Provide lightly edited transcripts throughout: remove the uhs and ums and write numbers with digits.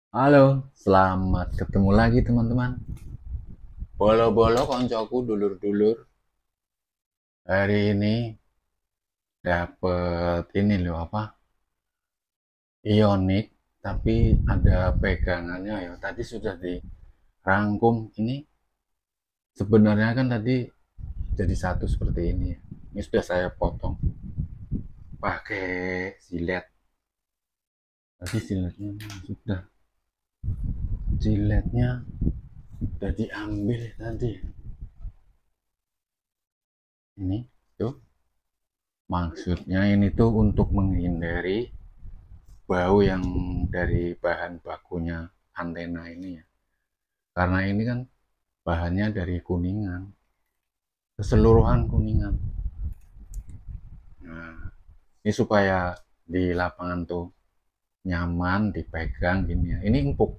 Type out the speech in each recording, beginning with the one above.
Halo, selamat ketemu lagi teman-teman. Bolo-bolo koncoku dulur-dulur. Hari ini dapet ini loh apa? Ionik, tapi ada pegangannya ya. Tadi sudah dirangkum. Ini sebenarnya kan tadi jadi satu seperti ini ya. Ini sudah saya potong pakai silet. Tadi siletnya sudah, siletnya sudah diambil tadi. Ini tuh. Maksudnya ini tuh untuk menghindari bau yang dari bahan bakunya antena ini ya. Karena ini kan bahannya dari Kuningan, keseluruhan Kuningan. Nah, ini supaya di lapangan tuh nyaman dipegang gini ya. Ini empuk,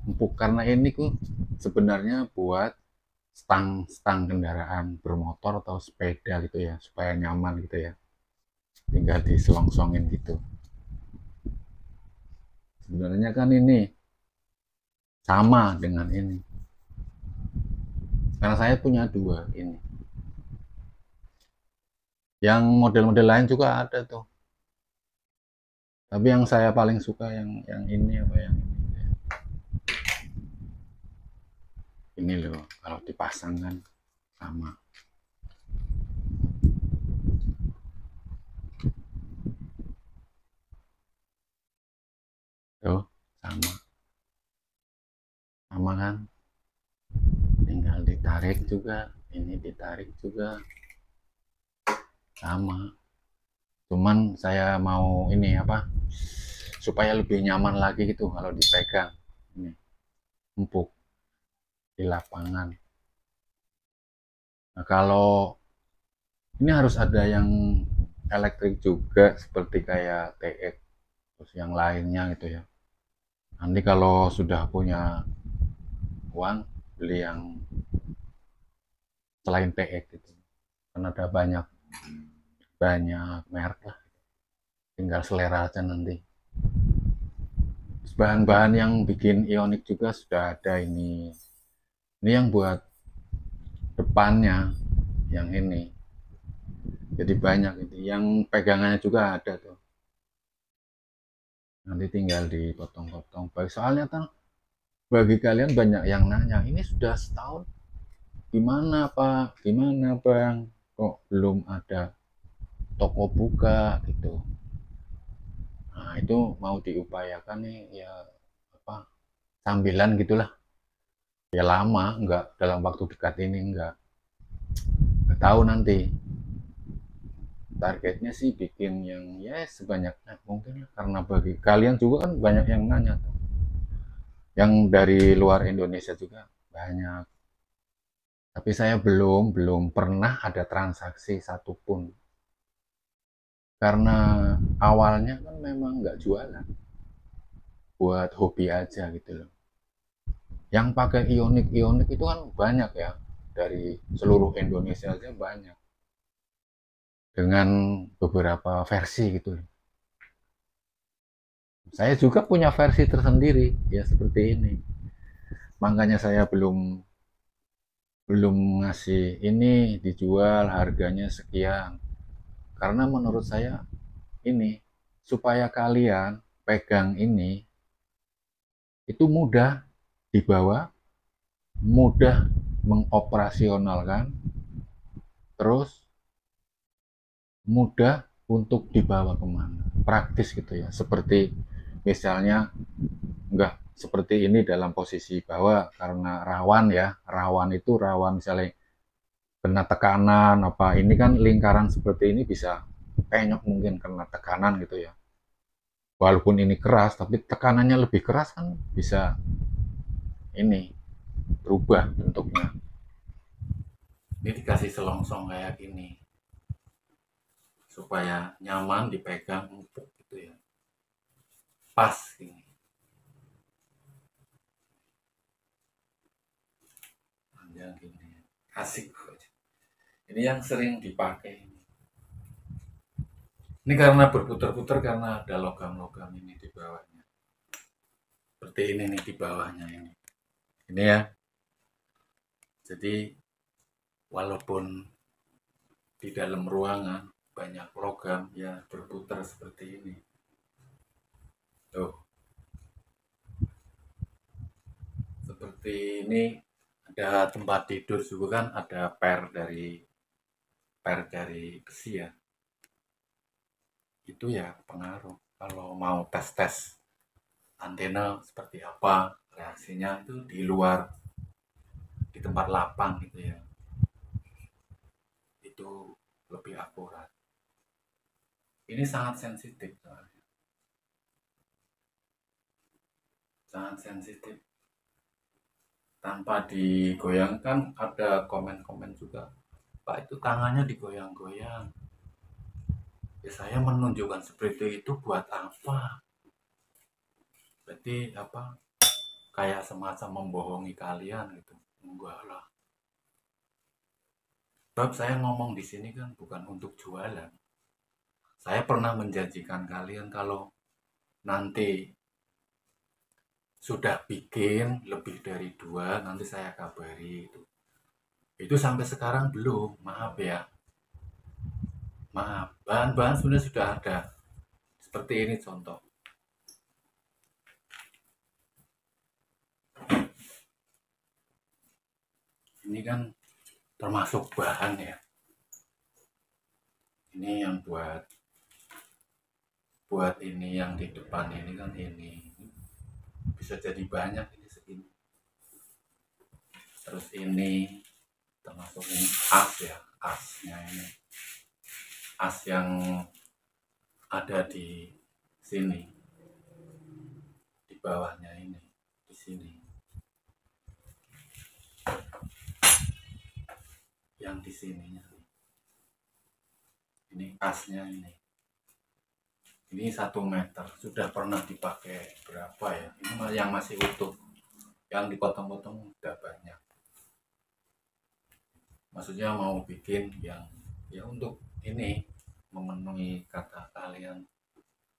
empuk karena ini tuh sebenarnya buat stang-stang kendaraan bermotor atau sepeda gitu ya, supaya nyaman gitu ya. Tinggal diselongsongin gitu. Sebenarnya kan ini sama dengan ini. Karena saya punya dua ini. Yang model-model lain juga ada tuh. Tapi yang saya paling suka yang ini apa yang ini loh. Kalau dipasang kan sama. Tuh, sama. Sama kan? Tinggal ditarik juga. Ini ditarik juga. Sama. Cuman saya mau ini apa? Supaya lebih nyaman lagi gitu kalau dipegang. Ini empuk di lapangan. Nah, kalau ini harus ada yang elektrik juga seperti kayak TX terus yang lainnya gitu ya. Nanti kalau sudah punya uang beli yang selain TX gitu. Kan ada banyak banyak merek lah. Tinggal selera aja nanti. Bahan-bahan yang bikin ionik juga sudah ada ini. Ini yang buat depannya yang ini. Jadi banyak itu. Yang pegangannya juga ada tuh. Nanti tinggal dipotong-potong. Soalnya kan bagi kalian banyak yang nanya, ini sudah setahun gimana Pak? Gimana Bang? Kok belum ada toko buka gitu? Nah, itu mau diupayakan nih ya apa sambilan gitulah. Ya lama, enggak dalam waktu dekat ini enggak. Enggak tahu nanti. Targetnya sih bikin yang ya sebanyaknya mungkin lah. Karena bagi kalian juga kan banyak yang nanya tuh. Yang dari luar Indonesia juga banyak. Tapi saya belum pernah ada transaksi satupun. Karena awalnya kan memang nggak jualan, buat hobi aja gitu loh. Yang pakai ionik itu kan banyak ya, dari seluruh Indonesia aja banyak. Dengan beberapa versi gitu. Saya juga punya versi tersendiri, ya seperti ini. Makanya saya belum belum ngasih ini dijual harganya sekian. Karena menurut saya ini supaya kalian pegang ini itu mudah dibawa, mudah mengoperasionalkan, terus mudah untuk dibawa kemana, praktis gitu ya. Seperti misalnya enggak seperti ini dalam posisi bahwa karena rawan ya, rawan itu rawan misalnya kena tekanan apa ini kan lingkaran seperti ini bisa penyok mungkin kena tekanan gitu ya. Walaupun ini keras tapi tekanannya lebih keras kan bisa ini berubah bentuknya. Ini dikasih selongsong kayak gini supaya nyaman dipegang empuk gitu ya, pas ini panjang gini asik. Ini yang sering dipakai ini karena berputar-putar karena ada logam-logam ini di bawahnya. seperti ini nih di bawahnya ini ya. Jadi walaupun di dalam ruangan banyak logam ya berputar seperti ini tuh, seperti ini. Ada tempat tidur juga kan, ada per dari besi ya, itu ya pengaruh. Kalau mau tes antena seperti apa reaksinya, itu di luar, di tempat lapang gitu ya, itu lebih akurat. Ini sangat sensitif soalnya, sangat sensitif. Tanpa digoyangkan, ada komen-komen juga, Pak itu tangannya digoyang-goyang. Ya saya menunjukkan seperti itu buat apa? Berarti apa? Kayak semacam membohongi kalian gitu. Enggak lah. Sebab saya ngomong di sini kan bukan untuk jualan. Saya pernah menjanjikan kalian kalau nanti sudah bikin lebih dari 2, nanti saya kabari itu. Itu sampai sekarang belum, maaf ya. Maaf, bahan-bahan sebenarnya sudah ada. Seperti ini contoh. Ini kan termasuk bahan ya. Ini yang buat ini yang di depan ini kan, ini bisa jadi banyak ini segini. Terus ini termasuk ini as ya, asnya ini, as yang ada di sini, di bawahnya ini, di sini, yang di sininya ini asnya ini 1 meter, sudah pernah dipakai berapa ya, ini yang masih utuh, yang dipotong-potong udah banyak. Maksudnya mau bikin yang ya untuk ini memenuhi kata kalian,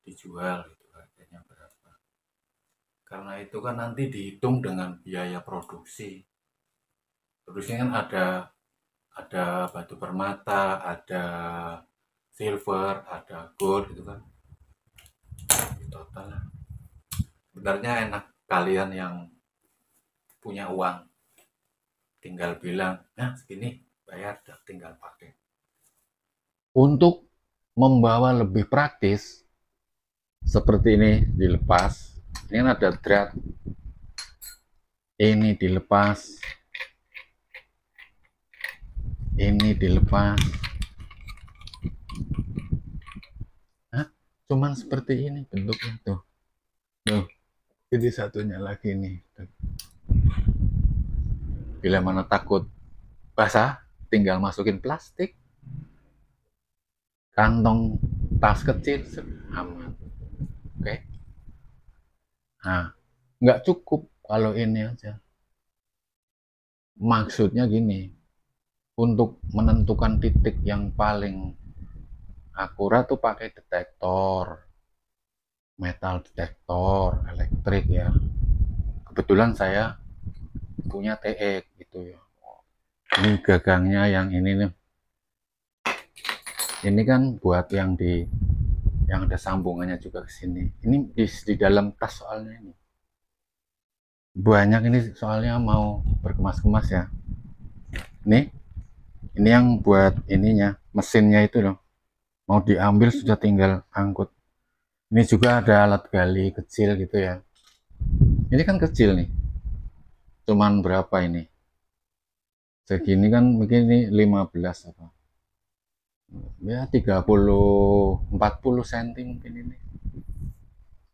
dijual itu harganya berapa, karena itu kan nanti dihitung dengan biaya produksi. Produksinya kan ada batu permata, ada silver, ada gold gitu kan, total lah. Sebenarnya enak kalian yang punya uang tinggal bilang, nah segini bayar, tinggal pakai. Untuk membawa lebih praktis seperti ini dilepas, ini kan ada thread, ini dilepas, ini dilepas. Hah? Cuman seperti ini bentuknya tuh. Tuh. Jadi satunya lagi nih. Bila mana takut basah, tinggal masukin plastik, kantong tas kecil, aman. Oke. Nah, nggak cukup kalau ini aja. Maksudnya gini, untuk menentukan titik yang paling akurat tuh pakai detektor, metal detektor, elektrik ya. Kebetulan saya punya TX gitu ya. Ini gagangnya yang ini nih. Ini kan buat yang ada sambungannya juga ke sini. Ini di dalam tas soalnya ini. Banyak ini soalnya mau berkemas-kemas ya. Ini yang buat ininya, mesinnya itu loh. Mau diambil sudah tinggal angkut. Ini juga ada alat gali kecil gitu ya. Ini kan kecil nih. Cuman berapa ini? Segini kan mungkin ini 15 apa. Ya 30-40 cm mungkin ini.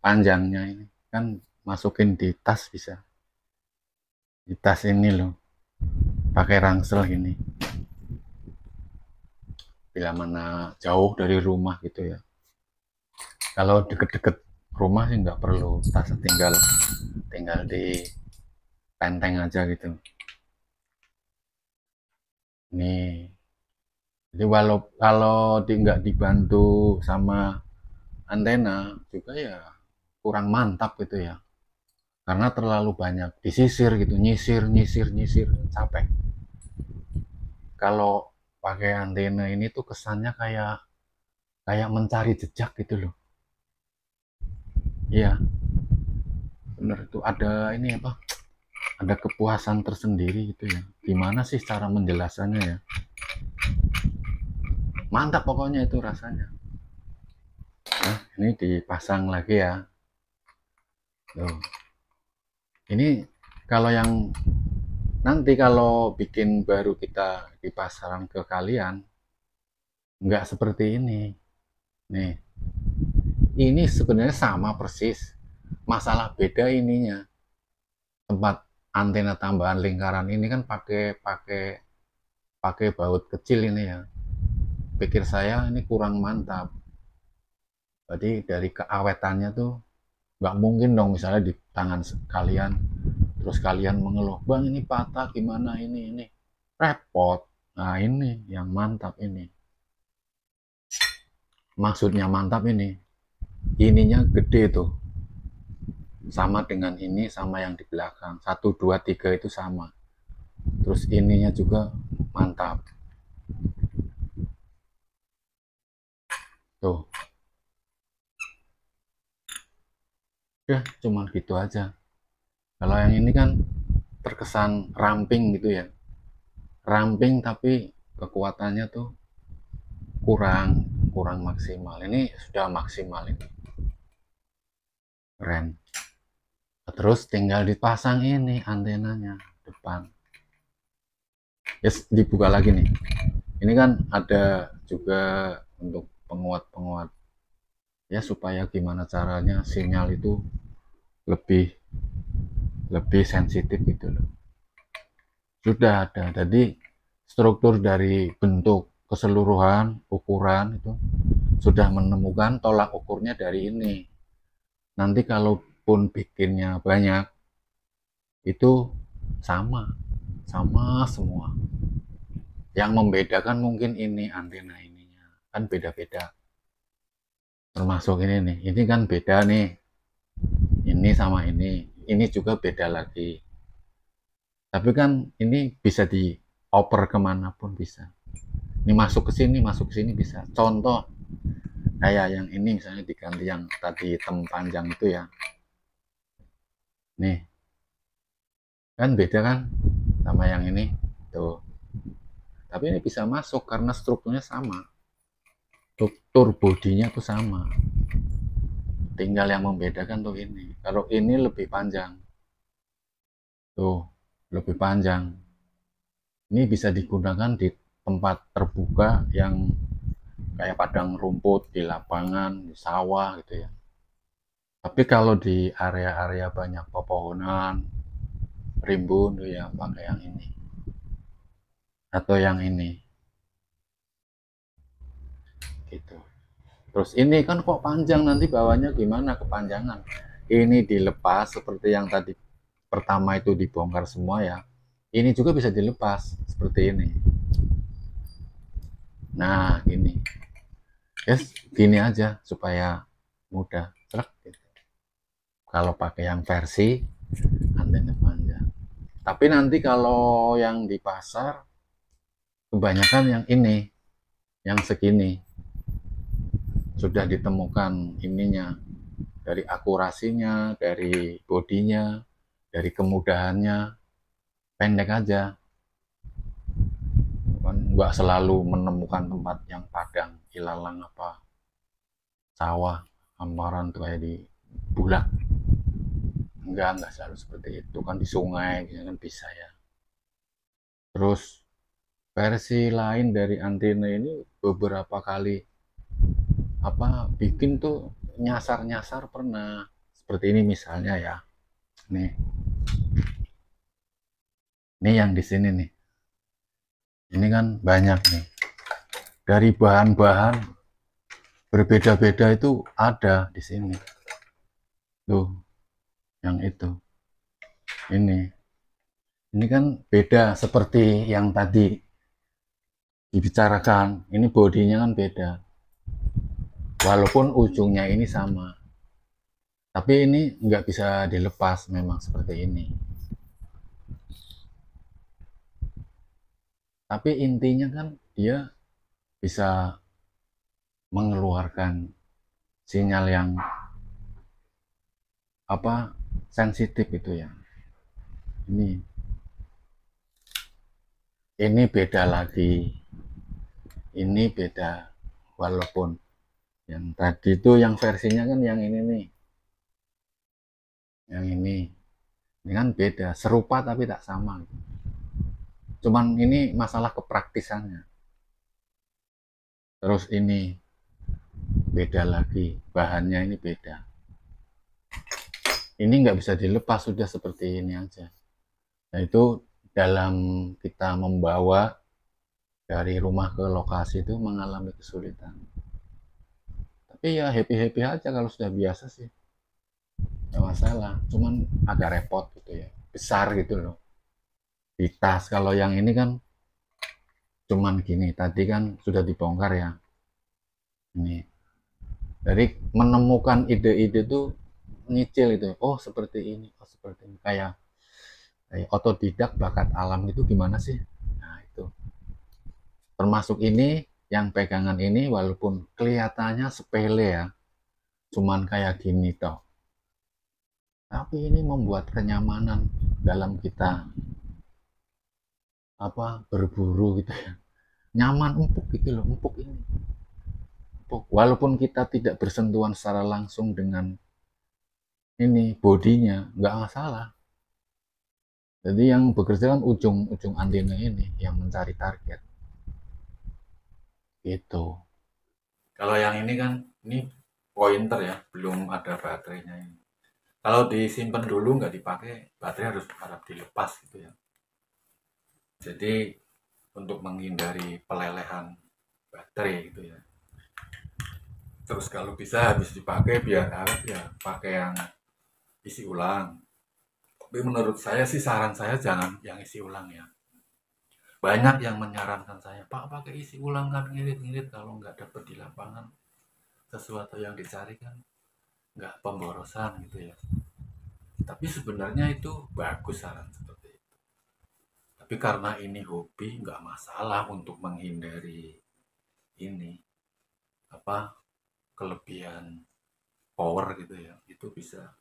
Panjangnya ini. Kan masukin di tas bisa. Di tas ini loh. Pakai rangsel gini. Bila mana jauh dari rumah gitu ya. Kalau deket-deket rumah sih nggak perlu tas, tinggal di penteng aja gitu. Nih, jadi kalau nggak dibantu sama antena juga ya kurang mantap gitu ya. karena terlalu banyak disisir gitu, nyisir capek. Kalau pakai antena ini tuh kesannya kayak kayak mencari jejak gitu loh. Iya, bener itu ada ini apa, ada kepuasan tersendiri gitu ya. Gimana sih cara menjelasannya ya, mantap pokoknya itu rasanya. Nah, ini dipasang lagi ya. Tuh. Ini kalau yang nanti kalau bikin baru kita di pasaran ke kalian, nggak seperti ini. Nih, ini sebenarnya sama persis. Masalah beda ininya. Tempat antena tambahan lingkaran ini kan pakai pakai pakai baut kecil ini ya. Pikir saya ini kurang mantap. Jadi dari keawetannya tuh nggak mungkin dong misalnya di tangan kalian terus kalian mengeluh, bang ini patah gimana ini repot. Nah ini yang mantap ini, maksudnya mantap ini, ininya gede tuh, sama dengan ini sama yang di belakang, 1 2 3 itu sama, terus ininya juga mantap tuh. Ya cuman gitu aja. Kalau yang ini kan terkesan ramping gitu ya, ramping tapi kekuatannya tuh kurang kurang maksimal. Ini sudah maksimal ini, keren. Terus tinggal dipasang ini antenanya depan. Yes, dibuka lagi nih. Ini kan ada juga untuk penguat-penguat ya, supaya gimana caranya sinyal itu lebih lebih sensitif gitu loh. Sudah ada. Jadi struktur dari bentuk keseluruhan ukuran itu sudah menemukan tolak ukurnya dari ini. Nanti kalaupun bikinnya banyak itu sama sama semua. Yang membedakan mungkin ini antena ininya kan beda-beda, termasuk ini nih, ini kan beda nih, ini sama ini juga beda lagi, tapi kan ini bisa dioper kemanapun bisa, ini masuk ke sini bisa. Contoh kayak yang ini misalnya diganti yang tadi hitam panjang itu ya, nih kan beda kan sama yang ini tuh, tapi ini bisa masuk karena strukturnya sama, struktur bodinya tuh sama, tinggal yang membedakan tuh ini, kalau ini lebih panjang tuh, lebih panjang. Ini bisa digunakan di tempat terbuka yang kayak padang rumput, di lapangan, di sawah gitu ya. Tapi kalau di area-area banyak pepohonan, rimbun tuh ya pakai yang ini atau yang ini gitu. Terus ini kan kok panjang, nanti bawahnya gimana kepanjangan? Ini dilepas seperti yang tadi pertama itu dibongkar semua ya. Ini juga bisa dilepas seperti ini. Nah, gini. Yes, gini aja supaya mudah. Gitu. Kalau pakai yang versi antena panjang. Tapi nanti kalau yang di pasar kebanyakan yang ini, yang segini. Sudah ditemukan ininya, dari akurasinya, dari bodinya, dari kemudahannya, pendek aja. Nggak selalu menemukan tempat yang padang, ilalang apa, sawah, hamparan tuh kayak di Bulak. Enggak selalu seperti itu kan, di sungai kan bisa ya. Terus versi lain dari antena ini beberapa kali apa bikin tuh nyasar-nyasar pernah. Seperti ini misalnya ya. Nih. Ini yang di sini nih. Ini kan banyak nih. Dari bahan-bahan berbeda-beda itu ada di sini. Tuh, yang itu. Ini kan beda seperti yang tadi dibicarakan. Ini bodinya kan beda. Walaupun ujungnya ini sama. Tapi ini nggak bisa dilepas memang seperti ini. Tapi intinya kan dia bisa mengeluarkan sinyal yang sensitif itu ya. Ini beda lagi. Ini beda, walaupun yang tadi itu yang versinya kan yang ini nih, yang ini kan beda, serupa tapi tak sama. Cuman ini masalah kepraktisannya. Terus ini beda lagi, bahannya ini beda. Ini nggak bisa dilepas, sudah seperti ini aja. Nah itu dalam kita membawa dari rumah ke lokasi itu mengalami kesulitan. Tapi ya happy-happy aja kalau sudah biasa sih. Nggak masalah, cuman agak repot gitu ya. Besar gitu loh. Di tas, kalau yang ini kan cuman gini, tadi kan sudah dibongkar ya. Ini. Jadi menemukan ide-ide tuh nyicil itu. Oh seperti ini, oh seperti ini. Kayak otodidak bakat alam itu gimana sih? Nah itu. Termasuk ini, yang pegangan ini walaupun kelihatannya sepele ya. Cuman kayak gini toh. Tapi ini membuat kenyamanan dalam kita berburu gitu ya. Nyaman, empuk gitu loh, empuk ini. Empuk. Walaupun kita tidak bersentuhan secara langsung dengan ini bodinya, nggak masalah. Jadi yang bekerja kan ujung-ujung antena ini yang mencari target. Gitu. Kalau yang ini kan ini pointer ya, belum ada baterainya ini. Kalau disimpan dulu nggak dipakai, baterai harap dilepas gitu ya. Jadi untuk menghindari pelelehan baterai gitu ya. Terus kalau bisa habis dipakai biar awet ya pakai yang isi ulang. Tapi menurut saya sih, saran saya jangan yang isi ulang ya. Banyak yang menyarankan saya, Pak pakai isi ulang kan ngirit-ngirit, kalau nggak dapet di lapangan sesuatu yang dicari kan nggak pemborosan gitu ya. Tapi sebenarnya itu bagus saran seperti itu. Tapi karena ini hobi, nggak masalah untuk menghindari ini apa kelebihan power gitu ya. Itu bisa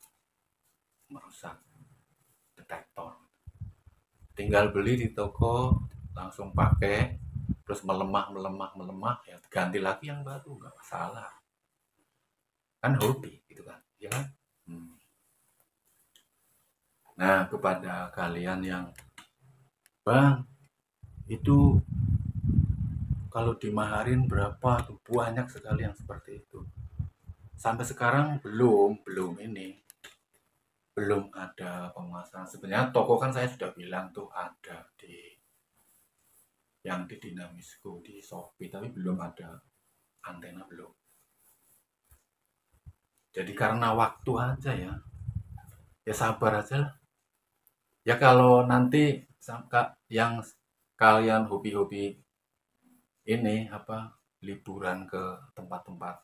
merusak detektor. Tinggal beli di toko, langsung pakai, terus melemah melemah melemah ya ganti lagi yang baru, nggak masalah. Kan hobi gitu kan, ya kan. Hmm. Nah kepada kalian yang, bang itu kalau dimaharin berapa tuh, banyak sekali yang seperti itu. Sampai sekarang belum ini, belum ada pemasaran. Sebenarnya toko kan saya sudah bilang tuh ada di yang di Dinamisku di Shopee, tapi belum ada antena, belum. Jadi karena waktu aja ya, ya sabar aja lah. Ya kalau nanti yang kalian hobi-hobi ini liburan ke tempat-tempat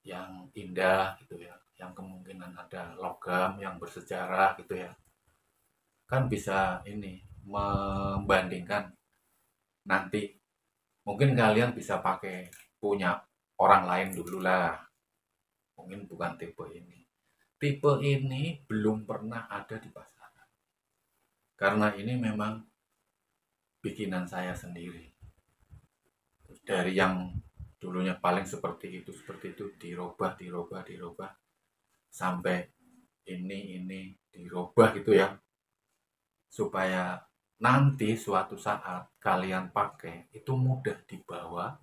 yang indah gitu ya, yang kemungkinan ada logam yang bersejarah gitu ya, kan bisa ini membandingkan nanti. Mungkin kalian bisa pakai punya orang lain dulu lah, mungkin bukan tipe ini. Tipe ini belum pernah ada di pasaran, karena ini memang bikinan saya sendiri. Dari yang dulunya paling seperti itu dirubah sampai ini dirubah gitu ya, supaya nanti suatu saat kalian pakai itu mudah dibawa,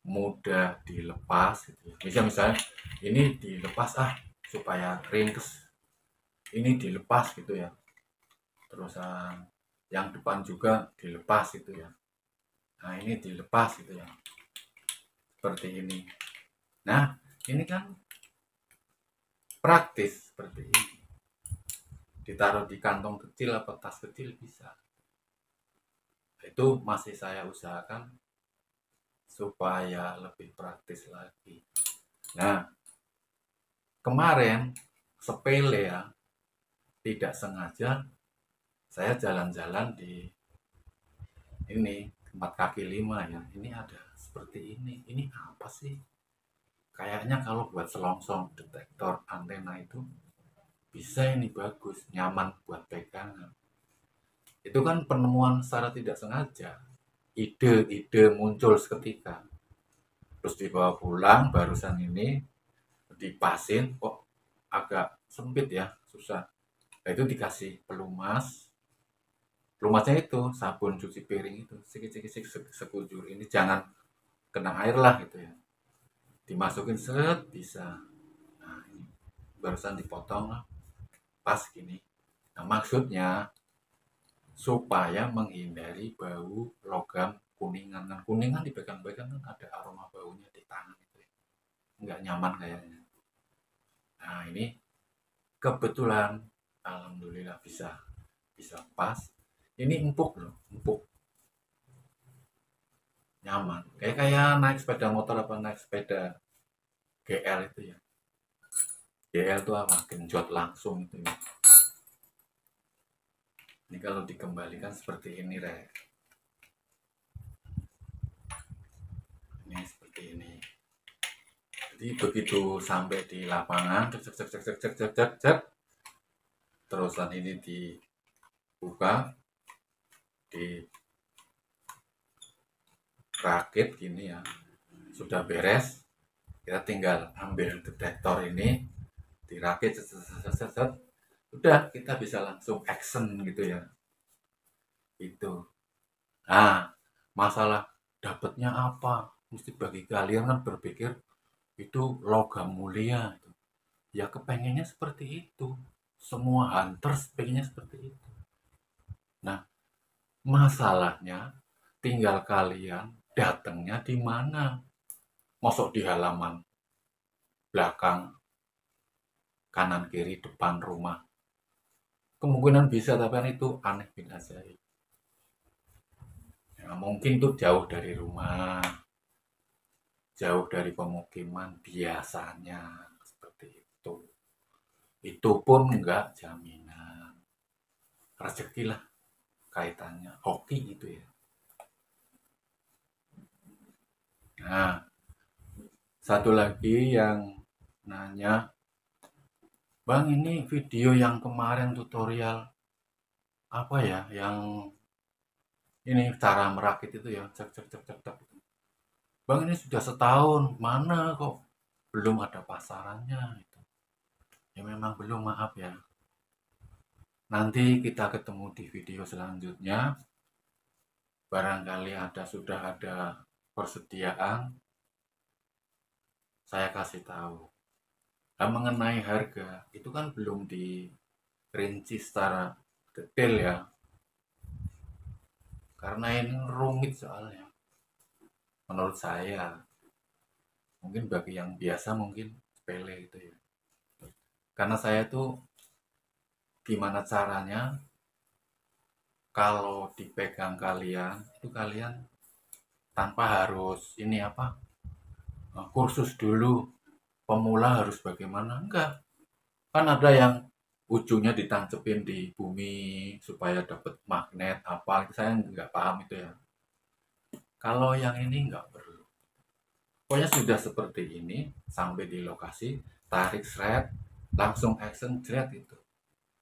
mudah dilepas gitu ya. Misalnya ini dilepas supaya ringkes, ini dilepas gitu ya. Terusan yang depan juga dilepas gitu ya. Nah ini dilepas gitu ya, seperti ini. Nah ini kan praktis seperti ini, ditaruh di kantong kecil atau tas kecil bisa. Itu masih saya usahakan supaya lebih praktis lagi. Nah Kemarin sepele ya, tidak sengaja saya jalan-jalan di ini tempat kaki lima ya. Ini ada seperti ini. Ini apa sih? Kayaknya kalau buat selongsong detektor antena itu bisa ini bagus, nyaman buat pegangan. Itu kan penemuan secara tidak sengaja. Ide-ide muncul seketika. Terus dibawa pulang, barusan ini dipasin, kok agak sempit ya, susah. Nah, itu dikasih pelumas. Pelumasnya itu sabun cuci piring itu, sikit-sikit sekujur. Ini jangan kena air lah gitu ya. Dimasukin set bisa. Nah, ini barusan dipotong lah, pas gini. Nah, maksudnya supaya menghindari bau logam kuningan. Kan kuningan dipegang-pegang kan ada aroma baunya di tangan itu ya. Nggak nyaman kayaknya. Nah, ini kebetulan alhamdulillah bisa pas. Ini empuk loh, empuk, nyaman. Kayak naik sepeda motor apa naik sepeda GL itu ya. GL itu apa? Genjot langsung itu ya. Ini kalau dikembalikan seperti ini, Rek. Ini seperti ini. Jadi begitu sampai di lapangan, cek, terusan ini dibuka, dirakit gini ya. Sudah beres, kita tinggal ambil detektor ini, dirakit, udah kita bisa langsung action gitu ya. Itu. Nah, masalah dapatnya apa? Mesti bagi kalian kan berpikir itu logam mulia. Ya kepengennya seperti itu. Semua hunters pengennya seperti itu. Nah, masalahnya tinggal kalian datangnya di mana. Masuk di halaman belakang, kanan kiri, depan rumah. Kemungkinan bisa, tapi kan itu aneh bin ajaib. Ya, mungkin itu jauh dari rumah, jauh dari pemukiman biasanya seperti itu. Itu pun enggak jaminan. Rezeki lah kaitannya, hoki gitu ya. Nah, satu lagi yang nanya, Bang ini video yang kemarin tutorial apa ya, yang ini cara merakit itu ya, cek. Bang ini sudah setahun, mana kok belum ada pasarannya gitu. Ya memang belum, maaf ya. Nanti kita ketemu di video selanjutnya. Barangkali sudah ada persediaan, saya kasih tahu. Nah, mengenai harga, itu kan belum dirinci secara detail ya. Karena ini rumit soalnya. Menurut saya, mungkin bagi yang biasa mungkin sepele gitu ya. Karena saya tuh gimana caranya kalau dipegang kalian, itu kalian tanpa harus ini apa, kursus dulu, pemula harus bagaimana, enggak. Kan ada yang ujungnya ditancepin di bumi supaya dapat magnet apa, saya nggak paham itu ya. Kalau yang ini nggak perlu. Pokoknya sudah seperti ini, sampai di lokasi, tarik thread, langsung action thread itu.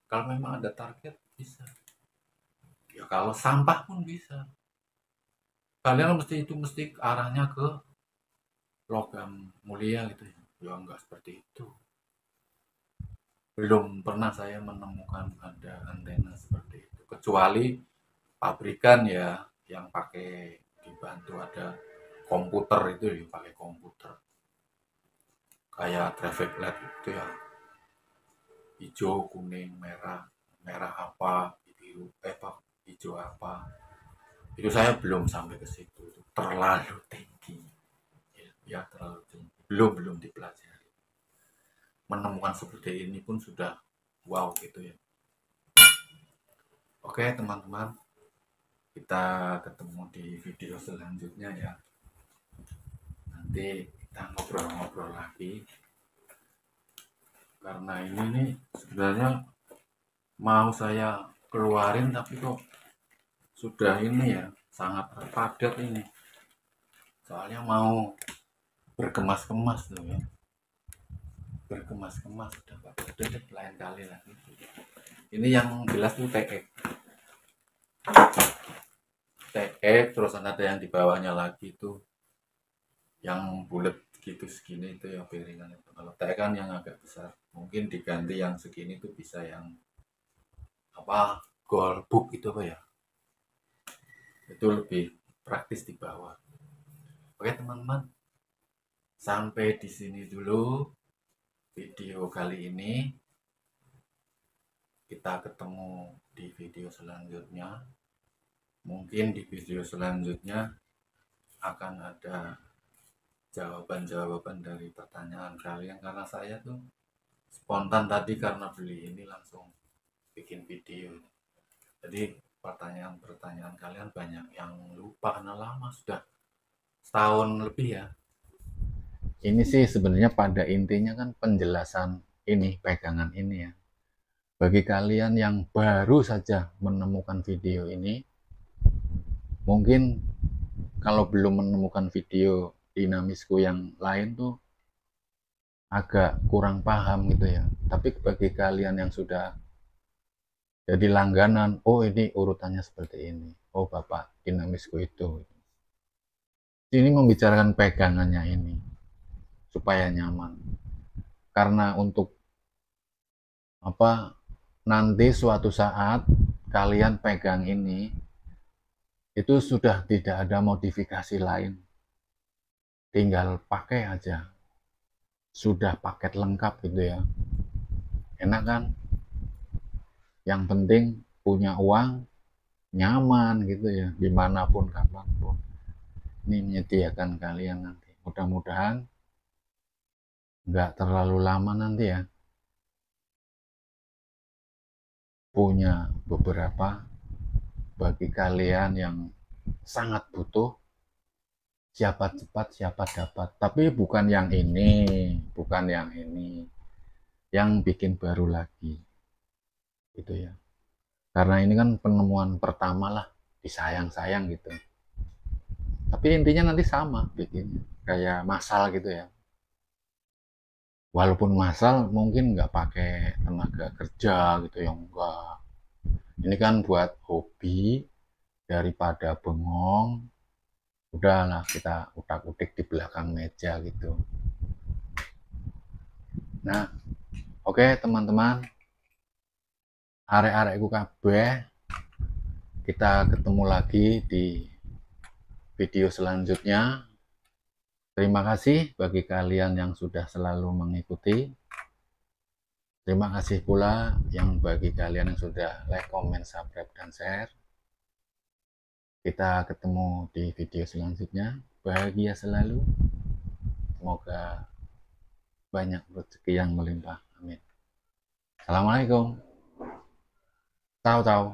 Kalau memang ada target, bisa. Ya kalau sampah pun bisa. Kalian mesti arahnya ke logam mulia gitu ya. Ya nggak seperti itu. Belum pernah saya menemukan ada antena seperti itu. Kecuali pabrikan ya, yang pakai dibantu ada komputer itu ya, pakai komputer. Kayak traffic light itu ya, hijau, kuning, merah, merah apa, biru, hijau apa. Itu saya belum sampai ke situ. Itu terlalu tinggi. Ya, terlalu tinggi. Belum dipelajari. Menemukan seperti ini pun sudah wow gitu ya. Oke, teman-teman. Kita ketemu di video selanjutnya ya. Nanti kita ngobrol-ngobrol lagi. karena ini nih sebenarnya mau saya keluarin tapi kok sudah ini ya, sangat padat ini, soalnya mau berkemas-kemas tuh ya, berkemas-kemas udah padat, lain kali lagi. Ini yang jelas tuh TE terus ada yang di bawahnya lagi itu yang bulat gitu segini itu yang piringan itu. Kalau TE kan yang agak besar, mungkin diganti yang segini tuh bisa yang apa, gold itu apa ya, itu lebih praktis di bawah. Oke teman-teman, sampai di sini dulu video kali ini. Kita ketemu di video selanjutnya. Mungkin di video selanjutnya akan ada jawaban-jawaban dari pertanyaan kalian, karena saya tuh spontan tadi karena beli ini langsung bikin video. Jadi pertanyaan-pertanyaan kalian banyak yang lupa karena lama, sudah setahun lebih ya. Ini sih sebenarnya pada intinya kan penjelasan ini, pegangan ini ya. Bagi kalian yang baru saja menemukan video ini, mungkin kalau belum menemukan video dinamisku yang lain tuh agak kurang paham gitu ya. Tapi bagi kalian yang sudah jadi langganan, oh ini urutannya seperti ini, oh bapak dinamisku itu. Ini membicarakan pegangannya ini supaya nyaman. Karena untuk apa, nanti suatu saat kalian pegang ini itu sudah tidak ada modifikasi lain, tinggal pakai aja, sudah paket lengkap gitu ya, enak kan. Yang penting punya uang, nyaman gitu ya, dimanapun kapanpun. Ini menyediakan kalian nanti, mudah-mudahan nggak terlalu lama nanti ya, punya beberapa bagi kalian yang sangat butuh. Siapa cepat siapa dapat, tapi bukan yang ini, bukan yang ini, yang bikin baru lagi gitu ya, karena ini kan penemuan pertama lah, disayang-sayang gitu. Tapi intinya nanti sama bikinnya, kayak masal gitu ya, walaupun masal mungkin nggak pakai tenaga kerja gitu ya, enggak. Ini kan buat hobi, daripada bengong, udahlah kita utak-utik di belakang meja gitu. Nah, oke teman-teman, arek-arekku kabeh, kita ketemu lagi di video selanjutnya. Terima kasih bagi kalian yang sudah selalu mengikuti. Terima kasih pula yang bagi kalian yang sudah like, comment, subscribe, dan share. Kita ketemu di video selanjutnya. Bahagia selalu. Semoga banyak rezeki yang melimpah. Amin. Assalamualaikum. Tahu tahu.